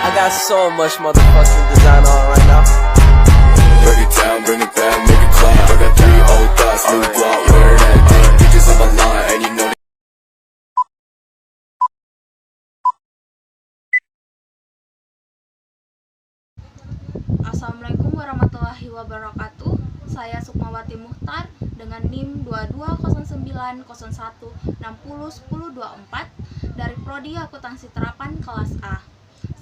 I got so much motherfucking design on right now. Break it down, bring it back, make it clap. I got 3 old thoughts, new block, where that thing. Bitches on my line, and you know Assalamualaikum warahmatullahi wabarakatuh. Saya Sukmawati Muhtar dengan NIM 220901601024 dari Prodi Akuntansi Terapan kelas A.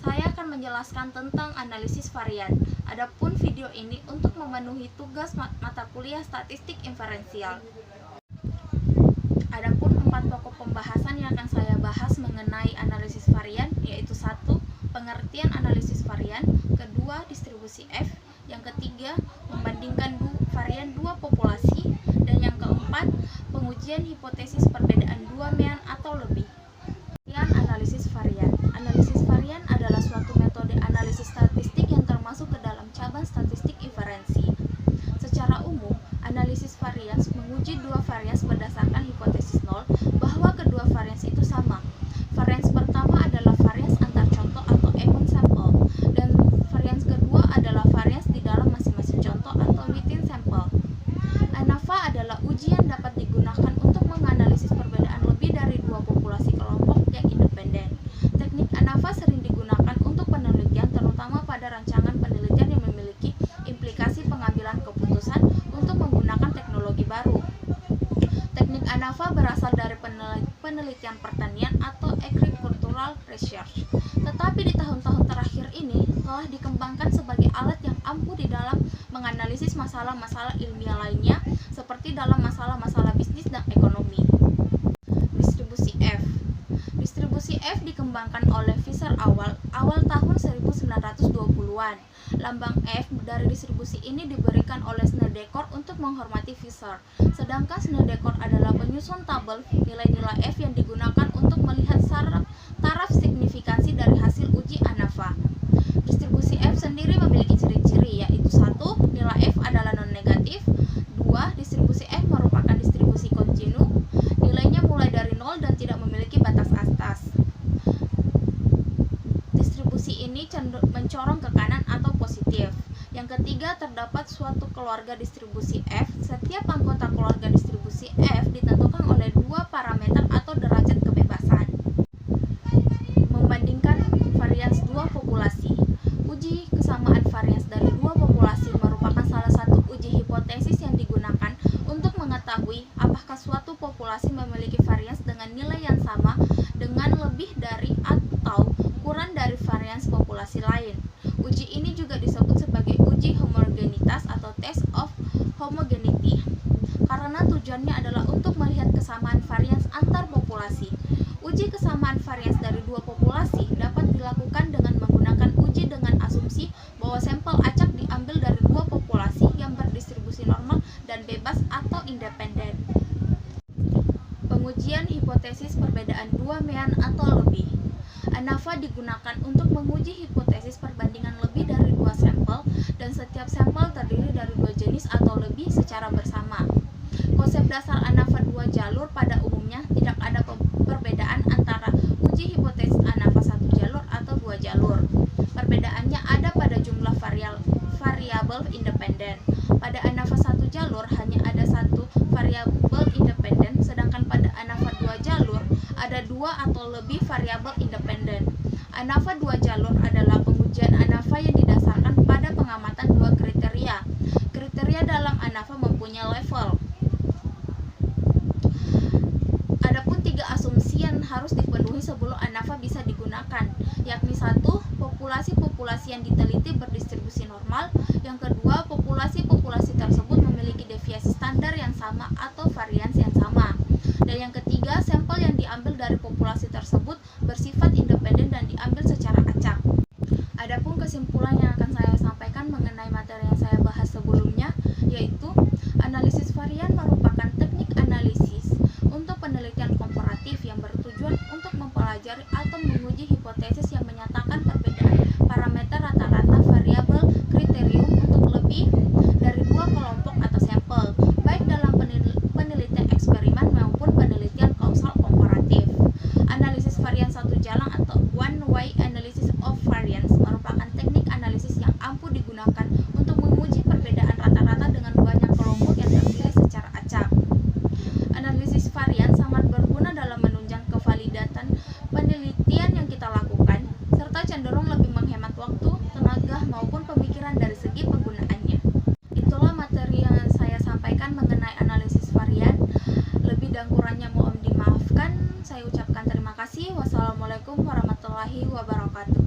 Saya akan menjelaskan tentang analisis varian. Adapun video ini untuk memenuhi tugas mata kuliah statistik inferensial. Adapun 4 pokok pembahasan yang akan saya bahas mengenai analisis varian, yaitu 1. Pengertian analisis varian, kedua distribusi F, yang ketiga membandingkan varian dua populasi, dan yang keempat pengujian hipotesis perbedaan dua mean atau lebih. Analisis varian. Analisis varian adalah suatu metode analisis statistik yang termasuk ke dalam cabang statistik inferensi. Secara umum, analisis varians menguji dua varians berdasarkan hipotesis nol bahwa kedua varians itu sama. Varians pertama adalah varians antar contoh atau among sample, dan varians kedua adalah varians di dalam masing-masing contoh atau within sample. ANAVA adalah uji yang dapat digunakan untuk menganalisis perbedaan lebih dari dua populasi kelompok yang independen. Teknik ANAVA sering digunakan untuk penelitian, terutama pada rancangan penelitian yang memiliki implikasi pengambilan keputusan untuk menggunakan teknologi baru. Teknik ANAVA berasal dari penelitian pertanian atau agricultural research, tetapi di tahun-tahun terakhir ini telah dikembangkan sebagai alat yang ampuh di dalam menganalisis masalah-masalah ilmiah lainnya, seperti dalam masalah-masalah bisnis dan ekonomi. Distribusi F. Distribusi F dikembangkan oleh Fisher awal tahun 1920-an. Lambang F dari distribusi ini diberikan oleh Snedeker untuk menghormati Fisher. Sedangkan Snedeker adalah penyusun tabel nilai-nilai F yang digunakan untuk melihat taraf signifikansi dari hasil uji ANAVA. Distribusi F sendiri memiliki ciri-ciri, yaitu 1. Nilai F adalah non-negatif. 2. Distribusi F merupakan distribusi kontinu. Nilainya mulai dari 0 dan tidak memiliki batas atas. Distribusi ini mencorong ke kanan atau positif. Yang ketiga, terdapat suatu keluarga distribusi F. Setiap anggota keluarga distribusi F ditentukan oleh dua parameter atau derajat kebebasan. Membandingkan varians dua populasi. Uji kesamaan varians dari dua populasi merupakan salah satu uji hipotesis yang digunakan untuk mengetahui apakah suatu populasi memiliki varians dengan nilai yang sama dengan lebih dari atau kurang dari varians populasi lain. Uji ini juga disebut sebagai uji homogenitas atau test of homogeneity, karena tujuannya adalah untuk melihat kesamaan varians antar populasi. Uji kesamaan varians dari dua populasi dapat dilakukan dengan menggunakan uji dengan asumsi bahwa sampel acak diambil dari dua populasi yang berdistribusi normal dan bebas atau independen. Pengujian hipotesis perbedaan dua mean atau lebih. ANAVA digunakan untuk menguji hipotesis perbandingan lebih dari dua sampel, dan setiap sampel terdiri dari dua jenis atau lebih secara bersama. Konsep dasar ANAVA dua jalur pada umumnya tidak ada perbedaan antara uji hipotesis ANAVA satu jalur atau dua jalur. Perbedaannya ada pada jumlah variabel independen. Pada ANAVA satu jalur hanya ada satu variabel independen, sedangkan pada ANAVA dua jalur ada dua atau lebih variabel independen. ANAVA dua jalur adalah pengujian ANAVA yang didasarkan pada pengamatan dua kriteria. Kriteria dalam ANAVA mempunyai level. Adapun 3 asumsi yang harus dipenuhi sebelum ANAVA bisa digunakan, yakni 1. Populasi-populasi yang diteliti berdistribusi normal. Yang kedua, populasi-populasi tersebut memiliki deviasi standar yang sama atau varians yang sama. Dan yang ketiga, sampel yang diambil dari populasi tersebut bersifat independen dan diambil secara acak. Adapun kesimpulan yang akan saya sampaikan mengenai materi yang saya bahas sebelumnya, yaitu analisis varian merupakan teknik analisis untuk penelitian komparatif yang bertujuan untuk mempelajari atau menguji hipotesis yang menyatakan perbedaan parameter rata-rata variabel kriterium untuk lebih dari dua kelompok atau sampel, baik dalam penelitian eksperimen maupun penelitian kausal komparatif. Analisis varian satu jalan atau one-way analysis of variance merupakan teknik analisis yang ampuh digunakan untuk menguji perbedaan rata-rata dengan banyak kelompok yang terpilih secara acak. Analisis varian sangat berguna dalam menunjang kevalidatan penelitian yang kita lakukan, serta cenderung lebih menghemat waktu, tenaga, maupun pemikiran dari segi penggunaannya. Itulah materi yang saya sampaikan mengenai analisis varian. Lebih dan kurangnya mohon dimaafkan. Saya ucapkan terima kasih. Wassalamualaikum warahmatullahi wabarakatuh.